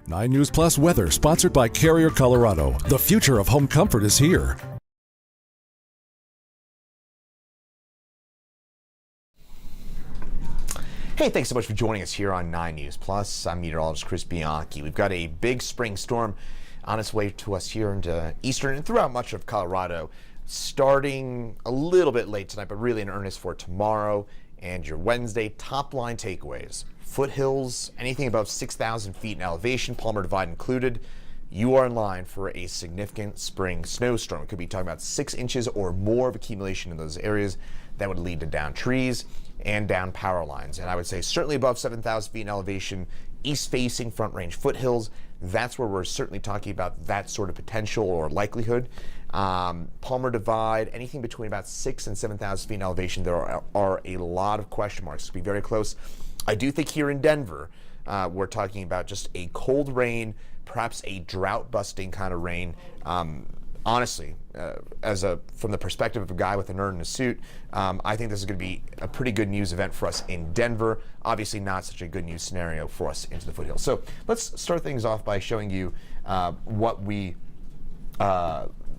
9 News Plus weather, sponsored by Carrier Colorado. The future of home comfort is here. Hey, thanks so much for joining us here on 9 News Plus. I'm meteorologist Chris Bianchi. We've got a big spring storm on its way to us here into eastern and throughout much of Colorado, starting a little bit late tonight, but really in earnest for tomorrow and your Wednesday. Top line takeaways: foothills, anything above 6,000 feet in elevation, Palmer Divide included, you are in line for a significant spring snowstorm. It could be talking about 6 inches or more of accumulation in those areas. That would lead to down trees and down power lines. And I would say certainly above 7,000 feet in elevation, east-facing Front Range foothills, that's where we're certainly talking about that sort of potential or likelihood. Palmer Divide, anything between about 6,000 and 7,000 feet in elevation, there are a lot of question marks. It'll be very close. I do think here in Denver, we're talking about just a cold rain, perhaps a drought-busting kind of rain. Honestly, from the perspective of a guy with a nerd in a suit, I think this is going to be a pretty good news event for us in Denver. Obviously not such a good news scenario for us into the foothills. So let's start things off by showing you what we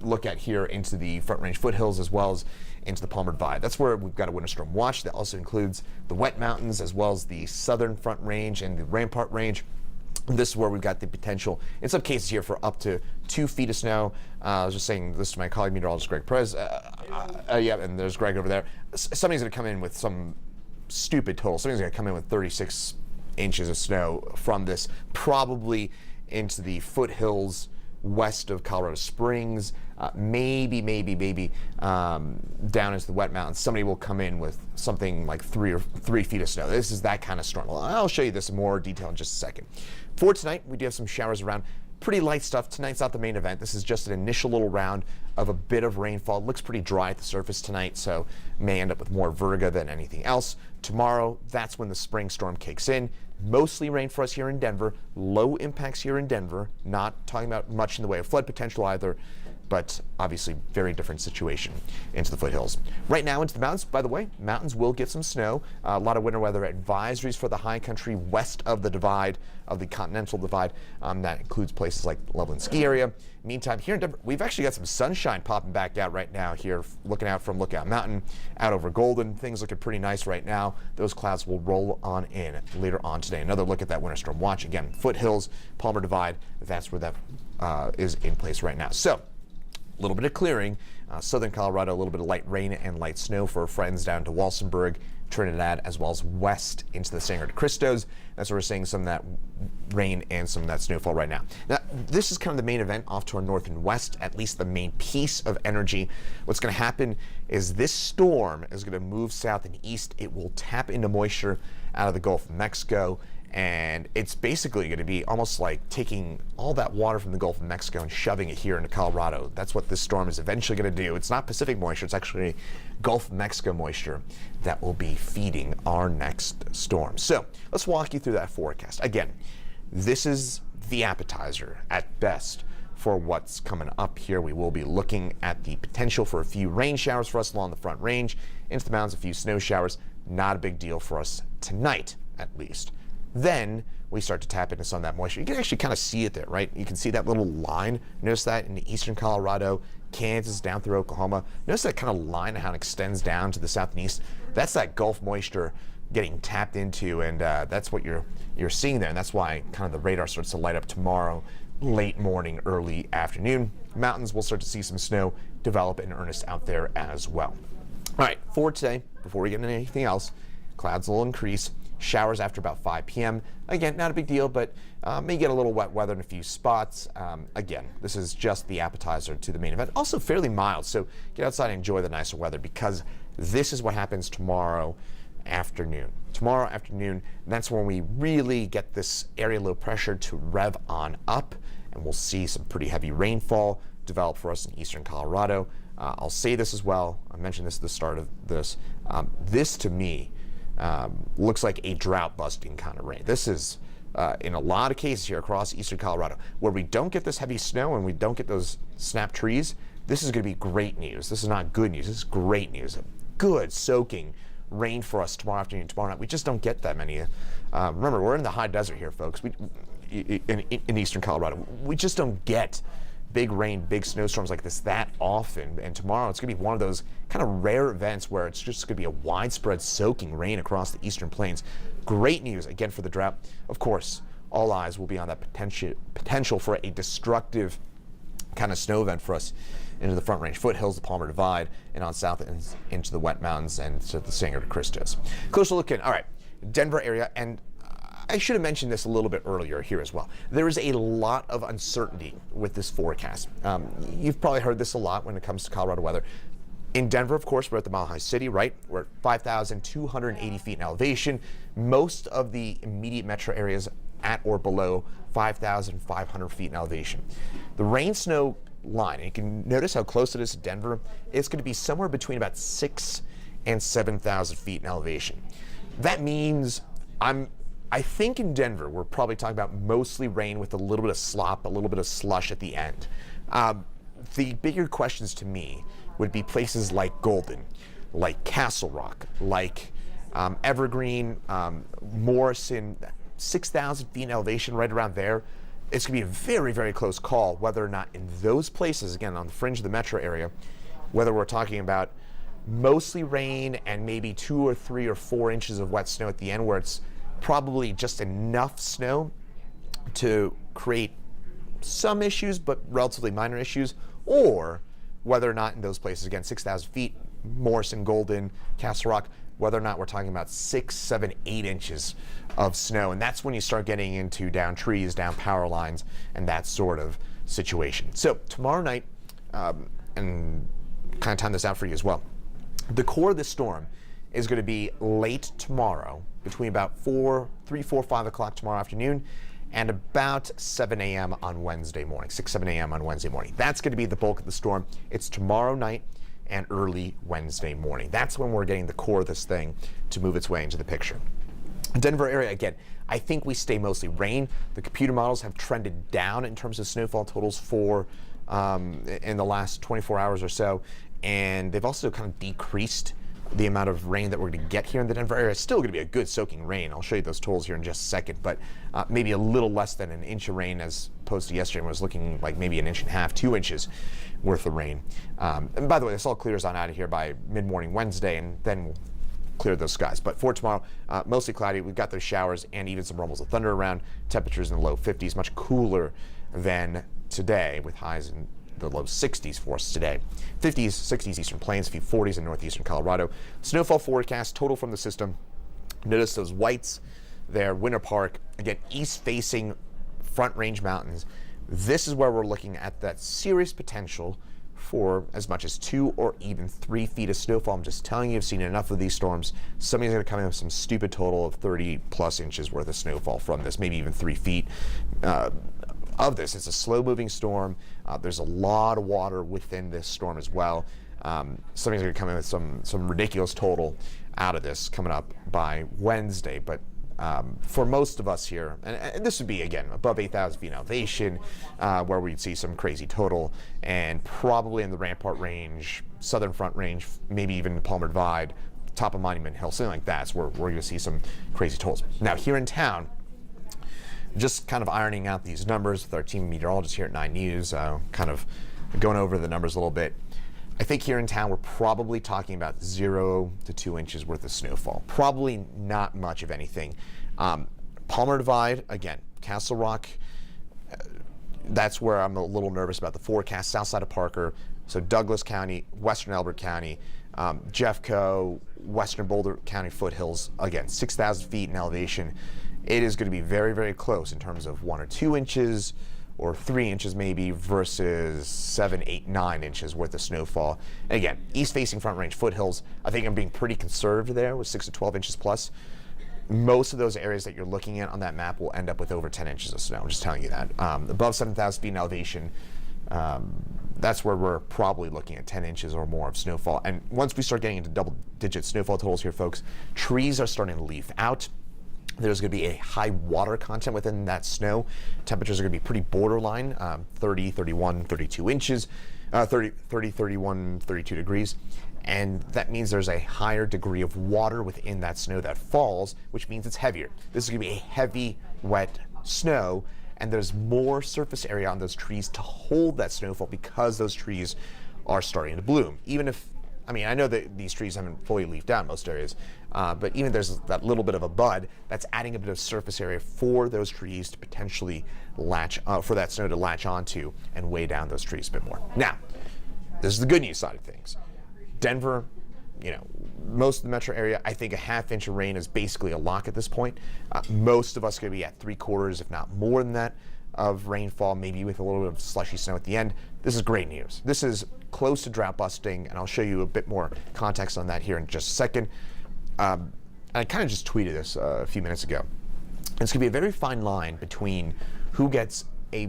look at here into the Front Range foothills as well as into the Palmer Divide. That's where we've got a winter storm watch. That also includes the Wet Mountains as well as the Southern Front Range and the Rampart Range. This is where we've got the potential, in some cases here, for up to 2 feet of snow. I was just saying this to my colleague meteorologist Greg Perez. Yeah, and there's Greg over there. Somebody's going to come in with some stupid total. Somebody's going to come in with 36 inches of snow from this, probably into the foothills west of Colorado Springs, maybe down into the Wet Mountains. Somebody will come in with something like 3 feet of snow. This is that kind of storm. I'll show you this in more detail in just a second. For tonight, we do have some showers around. Pretty light stuff. Tonight's not the main event. This is just an initial little round of a bit of rainfall. It looks pretty dry at the surface tonight, so may end up with more vertigo than anything else. Tomorrow, that's when the spring storm kicks in. Mostly rain for us here in Denver. Low impacts here in Denver. Not talking about much in the way of flood potential either, but obviously very different situation into the foothills. Right now into the mountains, by the way, mountains will get some snow. A lot of winter weather advisories for the high country west of the divide, of the continental divide. That includes places like Loveland Ski Area. Meantime, here in Denver, we've actually got some sunshine popping back out right now here, looking out from Lookout Mountain, out over Golden. Things looking pretty nice right now. Those clouds will roll on in later on today. Another look at that winter storm watch. Again, foothills, Palmer Divide, that's where that is in place right now. So, a little bit of clearing. Southern Colorado, a little bit of light rain and light snow for friends down to Walsenburg, Trinidad, as well as west into the Sangre de Cristos. That's where we're seeing some of that rain and some of that snowfall right now. Now, this is kind of the main event off to our north and west, at least the main piece of energy. What's going to happen is this storm is going to move south and east. It will tap into moisture out of the Gulf of Mexico, and it's basically going to be almost like taking all that water from the Gulf of Mexico and shoving it here into Colorado. That's what this storm is eventually going to do. It's not Pacific moisture, it's actually Gulf of Mexico moisture that will be feeding our next storm. So let's walk you through that forecast. Again, this is the appetizer at best for what's coming up here. We will be looking at the potential for a few rain showers for us along the Front Range, into the mountains, a few snow showers. Not a big deal for us tonight, at least. Then we start to tap into some of that moisture. You can actually kind of see it there, right? You can see that little line. Notice that in eastern Colorado, Kansas, down through Oklahoma. Notice that kind of line, how it extends down to the south and east. That's that Gulf moisture getting tapped into, and that's what you're seeing there. And that's why kind of the radar starts to light up tomorrow, late morning, early afternoon. Mountains, we'll start to see some snow develop in earnest out there as well. All right, for today, before we get into anything else, clouds will increase. Showers after about 5 p.m. Again, not a big deal, but may get a little wet weather in a few spots. Again, this is just the appetizer to the main event. Also fairly mild, so get outside and enjoy the nicer weather, because this is what happens tomorrow afternoon. Tomorrow afternoon, that's when we really get this area low pressure to rev on up, and we'll see some pretty heavy rainfall develop for us in eastern Colorado. I'll say this as well. I mentioned this at the start of this. This, to me, looks like a drought-busting kind of rain. This is, in a lot of cases here across eastern Colorado, where we don't get this heavy snow and we don't get those snap trees. This is going to be great news. This is not good news. This is great news. A good soaking rain for us tomorrow afternoon, tomorrow night. We just don't get that many. Remember, we're in the high desert here, folks. in eastern Colorado. We just don't get big rain, big snowstorms like this that often. And tomorrow it's going to be one of those kind of rare events where it's just going to be a widespread soaking rain across the eastern plains. Great news again for the drought. Of course, all eyes will be on that potential for a destructive kind of snow event for us into the Front Range foothills, the Palmer Divide, and on south into the Wet Mountains and to the Sangre de Cristos. Closer look in. All right, Denver area, and I should have mentioned this a little bit earlier here as well. There is a lot of uncertainty with this forecast. You've probably heard this a lot when it comes to Colorado weather. In Denver, of course, we're at the Mile High City, right? We're at 5,280 feet in elevation. Most of the immediate metro areas at or below 5,500 feet in elevation. The rain-snow line, and you can notice how close it is to Denver, it's going to be somewhere between about 6,000 and 7,000 feet in elevation. That means I think in Denver, we're probably talking about mostly rain with a little bit of slop, a little bit of slush at the end. The bigger questions to me would be places like Golden, like Castle Rock, like Evergreen, Morrison, 6,000 feet in elevation, right around there. It's going to be a very, very close call whether or not in those places, again, on the fringe of the metro area, whether we're talking about mostly rain and maybe 2 or 3 or 4 inches of wet snow at the end, where it's probably just enough snow to create some issues, but relatively minor issues, or whether or not in those places, again, 6,000 feet, Morrison, Golden, Castle Rock, whether or not we're talking about 6, 7, 8 inches of snow. And that's when you start getting into down trees, down power lines, and that sort of situation. So tomorrow night, and kind of time this out for you as well, the core of this storm is going to be late tomorrow, between about 3, 4, 5 o'clock tomorrow afternoon, and about 7 a.m. on Wednesday morning, 6, 7 a.m. on Wednesday morning. That's going to be the bulk of the storm. It's tomorrow night and early Wednesday morning. That's when we're getting the core of this thing to move its way into the picture. Denver area, again, I think we stay mostly rain. The computer models have trended down in terms of snowfall totals for in the last 24 hours or so, and they've also kind of decreased the amount of rain that we're going to get here in the Denver area. It's still going to be a good soaking rain. I'll show you those totals here in just a second, but maybe a little less than an inch of rain as opposed to yesterday when it was looking like maybe 1.5 inches, 2 inches worth of rain. And by the way, this all clears on out of here by mid-morning Wednesday, and then we'll clear those skies. But for tomorrow, mostly cloudy. We've got those showers and even some rumbles of thunder around. Temperatures in the low 50s, much cooler than today, with highs in the low 60s for us today. 50s, 60s eastern plains, a few 40s in northeastern Colorado. Snowfall forecast total from the system. Notice those whites there, Winter Park. Again, east-facing Front Range mountains. This is where we're looking at that serious potential for as much as 2 or even 3 feet of snowfall. I'm just telling you, I've seen enough of these storms. Somebody's going to come in with some stupid total of 30 plus inches worth of snowfall from this, maybe even 3 feet of this. It's a slow moving storm. There's a lot of water within this storm as well. Somebody's going to come in with some ridiculous total out of this coming up by Wednesday. But for most of us here, and this would be, again, above 8,000 feet in elevation, where we'd see some crazy total, and probably in the Rampart Range, Southern Front Range, maybe even the Palmer Divide, top of Monument Hill, something like that. So we're going to see some crazy totals. Now, here in town, just kind of ironing out these numbers with our team meteorologists here at 9 News, kind of going over the numbers a little bit. I think here in town we're probably talking about 0 to 2 inches worth of snowfall. Probably not much of anything. Palmer Divide, again, Castle Rock, that's where I'm a little nervous about the forecast. South side of Parker, so Douglas County, Western Elbert County, Jeffco, Western Boulder County foothills, again, 6,000 feet in elevation. It is going to be very, very close in terms of 1 or 2 inches or 3 inches maybe versus 7, 8, 9 inches worth of snowfall. And again, east-facing Front Range foothills, I think I'm being pretty conservative there with 6 to 12 inches plus. Most of those areas that you're looking at on that map will end up with over 10 inches of snow. I'm just telling you that. Above 7,000 feet in elevation, that's where we're probably looking at 10 inches or more of snowfall. And once we start getting into double-digit snowfall totals here, folks, trees are starting to leaf out. There's going to be a high water content within that snow. Temperatures are going to be pretty borderline, 30, 31, 32 inches, 30, 31, 32 degrees. And that means there's a higher degree of water within that snow that falls, which means it's heavier. This is going to be a heavy, wet snow. and there's more surface area on those trees to hold that snowfall because those trees are starting to bloom. Even if, I mean, I know that these trees haven't fully leafed out in most areas, but even there's that little bit of a bud, that's adding a bit of surface area for those trees to potentially latch, for that snow to latch onto and weigh down those trees a bit more. Now, this is the good news side of things. Denver, you know, most of the metro area, I think a ½ inch of rain is basically a lock at this point. Most of us are going to be at 3/4, if not more than that, of rainfall, maybe with a little bit of slushy snow at the end. This is great news. This is close to drought busting, and I'll show you a bit more context on that here in just a second. I kind of just tweeted this a few minutes ago. It's going to be a very fine line between who gets a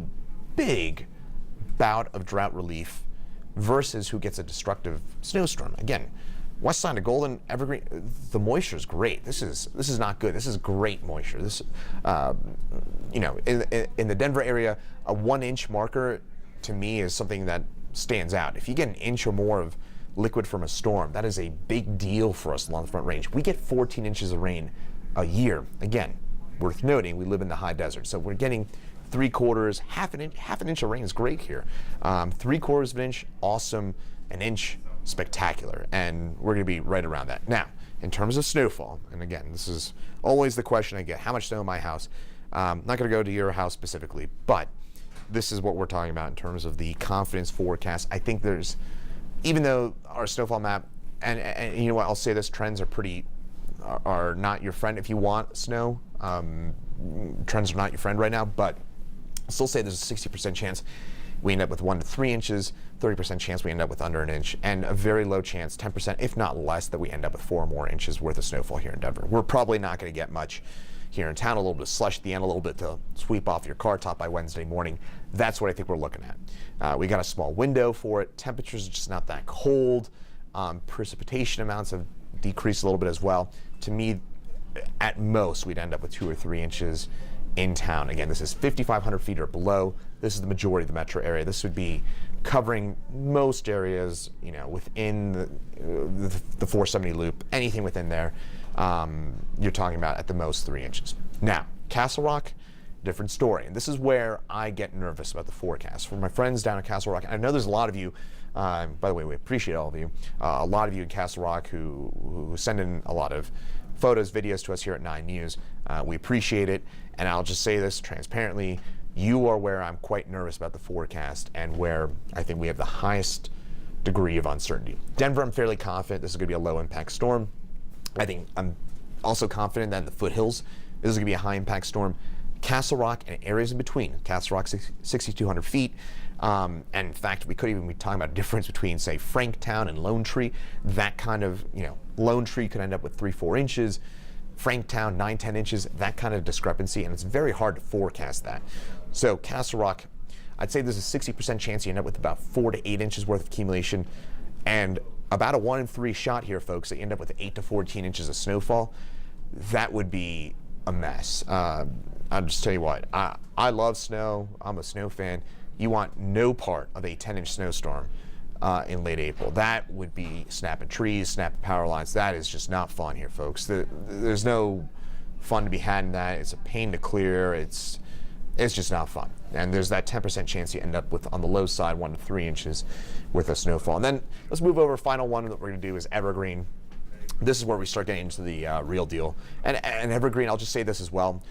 big bout of drought relief versus who gets a destructive snowstorm. Again, west side of Golden, Evergreen, the moisture is great. This is not good. This is great moisture. This, you know, in the Denver area, a 1 inch marker to me is something that stands out. If you get an inch or more of liquid from a storm, that is a big deal for us along the Front Range. We get 14 inches of rain a year. Again, worth noting, we live in the high desert, so we're getting 3/4, half an inch of rain is great here. 3/4 of an inch, awesome. An inch, spectacular. And we're going to be right around that. Now, in terms of snowfall, and again, this is always the question I get: how much snow in my house? Not going to go to your house specifically, but this is what we're talking about in terms of the confidence forecast. I think there's, even though our snowfall map, and you know what, I'll say this: trends are not your friend if you want snow. Trends are not your friend right now, but I'll still say there's a 60% chance we end up with 1 to 3 inches, 30% chance we end up with under an inch, and a very low chance, 10%, if not less, that we end up with 4 or more inches worth of snowfall here in Denver. We're probably not going to get much here in town. A little bit of slush at the end, a little bit to sweep off your car top by Wednesday morning. That's what I think we're looking at. We got a small window for it. Temperatures are just not that cold. Precipitation amounts have decreased a little bit as well. To me, at most, we'd end up with 2 or 3 inches in town. Again, this is 5,500 feet or below. This is the majority of the metro area. This would be covering most areas, you know, within the 470 loop, anything within there. You're talking about at the most 3 inches. Now, Castle Rock, different story. And this is where I get nervous about the forecast. For my friends down at Castle Rock, and I know there's a lot of you, by the way, we appreciate all of you, a lot of you in Castle Rock who send in a lot of photos, videos to us here at 9 News. We appreciate it, and I'll just say this transparently: you are where I'm quite nervous about the forecast and where I think we have the highest degree of uncertainty. Denver, I'm fairly confident this is going to be a low impact storm. I think I'm also confident that in the foothills, this is going to be a high impact storm. Castle Rock and areas in between. Castle Rock, 6,200 feet. And in fact, we could even be talking about a difference between, say, Franktown and Lone Tree. That kind of, you know, Lone Tree could end up with 3-4 inches. Franktown, 9-10 inches, that kind of discrepancy, and it's very hard to forecast that. So Castle Rock, I'd say there's a 60% chance you end up with about 4 to 8 inches worth of accumulation, and about a 1 in 3 shot here, folks, that you end up with 8 to 14 inches of snowfall. That would be a mess. I'll just tell you what, I love snow. I'm a snow fan. You want no part of a 10-inch snowstorm in late April. That would be snapping trees, snapping power lines. That is just not fun here, folks. There's no fun to be had in that. It's a pain to clear. It's just not fun. And there's that 10% chance you end up with, on the low side, 1 to 3 inches with a snowfall. And then let's move over. Final one that we're going to do is Evergreen. This is where we start getting into the real deal. And Evergreen, I'll just say this as well.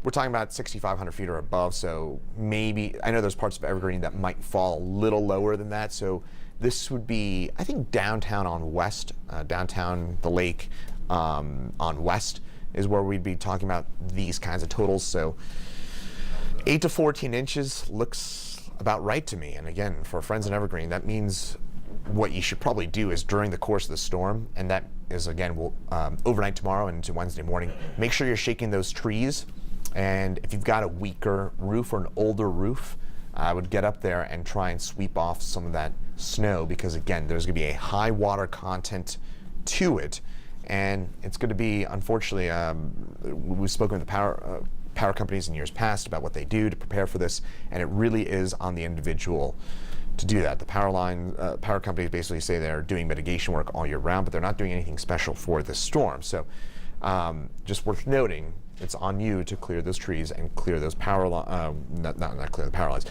We're talking about 6,500 feet or above, so maybe, I know there's parts of Evergreen that might fall a little lower than that, so this would be, I think, downtown on west, downtown the lake on west is where we'd be talking about these kinds of totals. So 8 to 14 inches looks about right to me. And again, for friends in Evergreen, that means what you should probably do is during the course of the storm, and that is, again, overnight tomorrow and into Wednesday morning, make sure you're shaking those trees. And if you've got a weaker roof or an older roof, I would get up there and try and sweep off some of that snow, because again, there's going to be a high water content to it, and it's going to be, unfortunately, we've spoken with the power companies in years past about what they do to prepare for this, and it really is on the individual to do that. The power companies basically say they're doing mitigation work all year round, but they're not doing anything special for this storm. So just worth noting, it's on you to clear those trees and clear those power lines, not clear the power lines,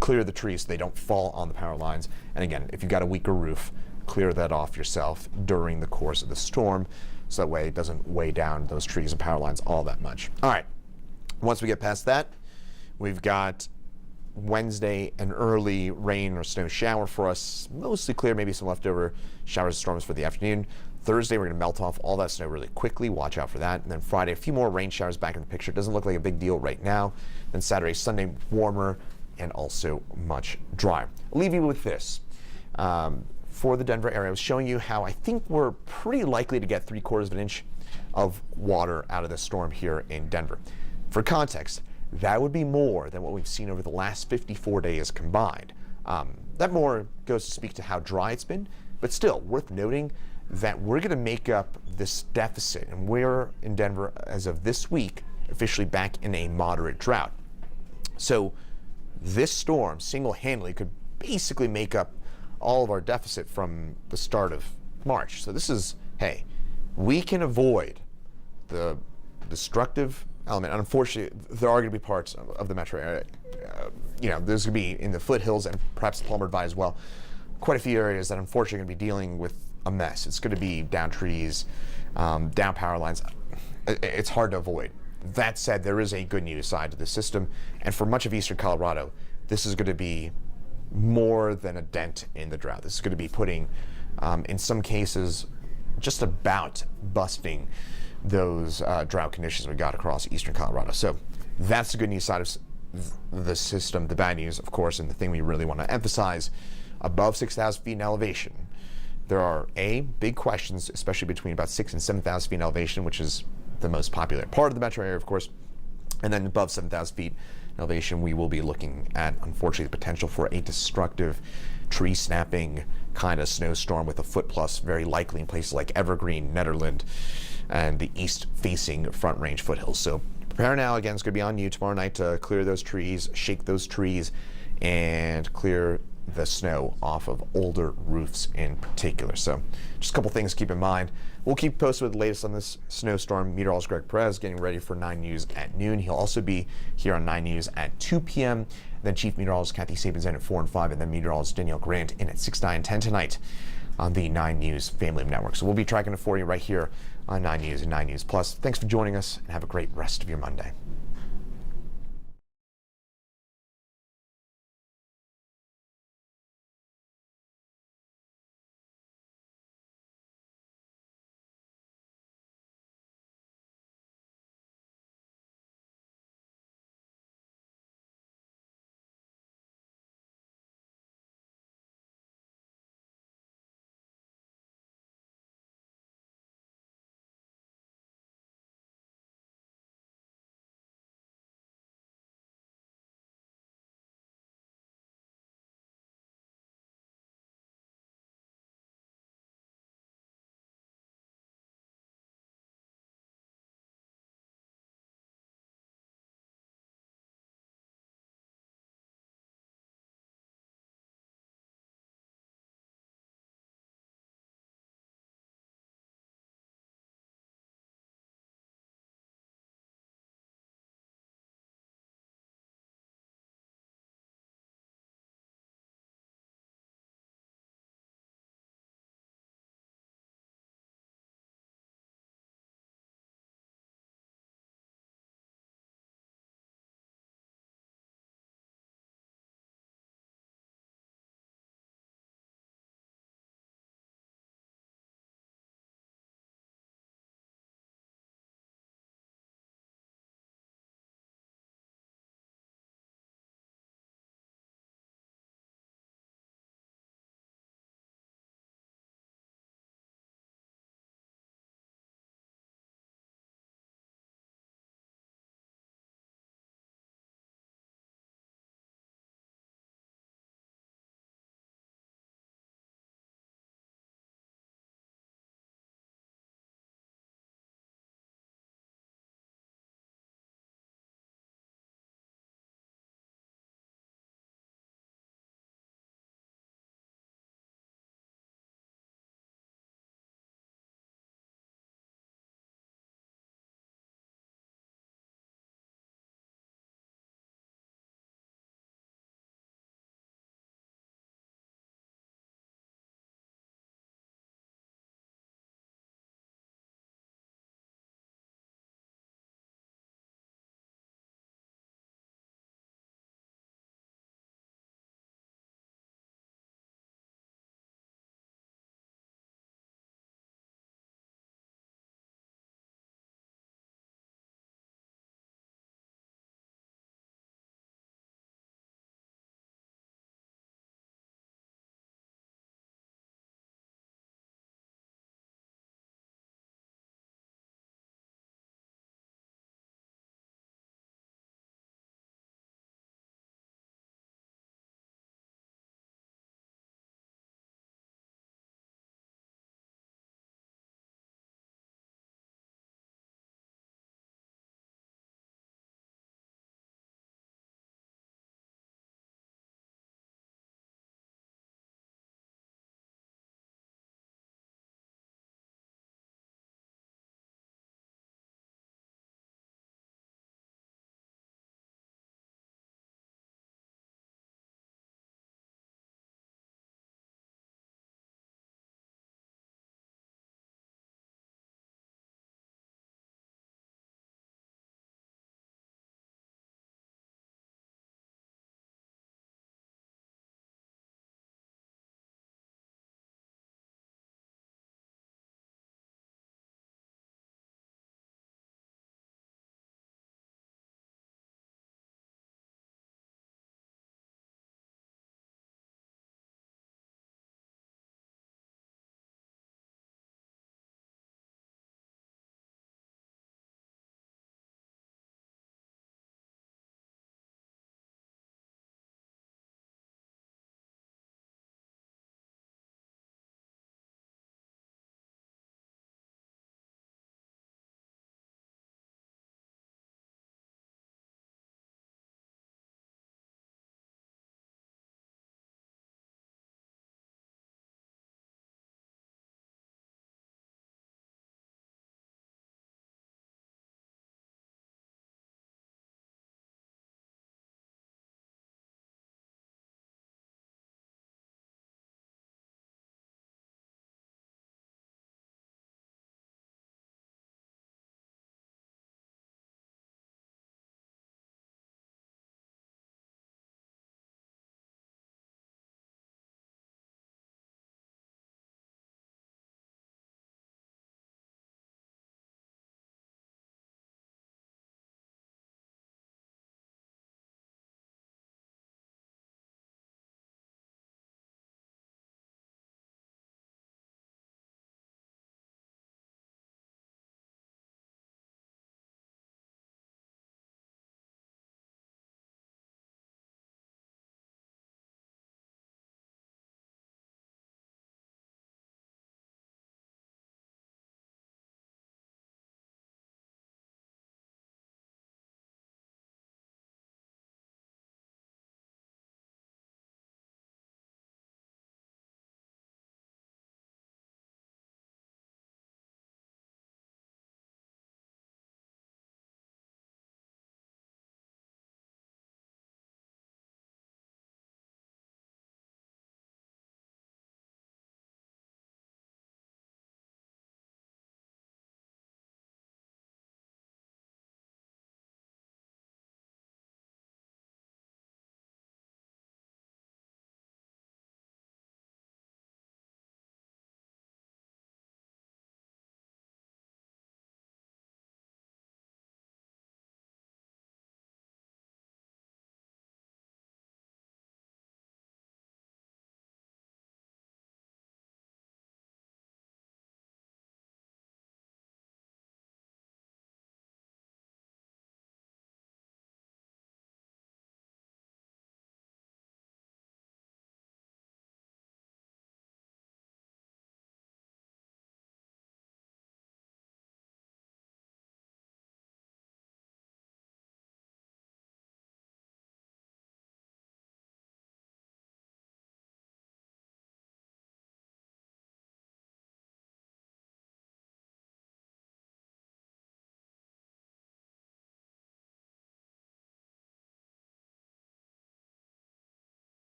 clear the trees so they don't fall on the power lines. And again, if you've got a weaker roof, clear that off yourself during the course of the storm, so that way it doesn't weigh down those trees and power lines all that much. All right, once we get past that, we've got Wednesday an early rain or snow shower for us, mostly clear, maybe some leftover showers and storms for the afternoon. Thursday, we're going to melt off all that snow really quickly. Watch out for that. And then Friday, a few more rain showers back in the picture. Doesn't look like a big deal right now. Then Saturday, Sunday, warmer and also much drier. I'll leave you with this. For the Denver area, I was showing you how I think we're pretty likely to get 3/4 of an inch of water out of this storm here in Denver. For context, that would be more than what we've seen over the last 54 days combined. That more goes to speak to how dry it's been, but still worth noting that we're going to make up this deficit, and we're in Denver as of this week officially back in a moderate drought. So this storm single-handedly could basically make up all of our deficit from the start of March. So this is, hey, we can avoid the destructive element. Unfortunately, there are going to be parts of the metro area, there's going to be in the foothills and perhaps the Palmer Divide as well, quite a few areas that unfortunately are going to be dealing with a mess. It's going to be down trees, down power lines. It's hard to avoid. That said, there is a good news side to the system, and for much of eastern Colorado, this is going to be more than a dent in the drought. This is going to be putting, in some cases, just about busting those drought conditions we got across eastern Colorado. So that's the good news side of the system. The bad news, of course, and the thing we really want to emphasize, above 6,000 feet in elevation, there are big questions, especially between about 6,000 and 7,000 feet in elevation, which is the most popular part of the metro area, of course. And then above 7,000 feet in elevation, we will be looking at, unfortunately, the potential for a destructive tree snapping kind of snowstorm with a foot plus, very likely in places like Evergreen, Nederland, and the east-facing Front Range foothills. So prepare now. Again, it's going to be on you tomorrow night to clear those trees, shake those trees, and clear the snow off of older roofs in particular. So just a couple things to keep in mind. We'll keep posted with the latest on this snowstorm. Meteorologist Greg Perez getting ready for 9 News at noon. He'll also be here on 9 News at 2 p.m. Then Chief Meteorologist Kathy Sabins in at 4 and 5, and then Meteorologist Danielle Grant in at 6, 9, and 10 tonight on the 9 News family of networks. So we'll be tracking it for you right here on 9 News and 9 News Plus. Thanks for joining us, and have a great rest of your Monday.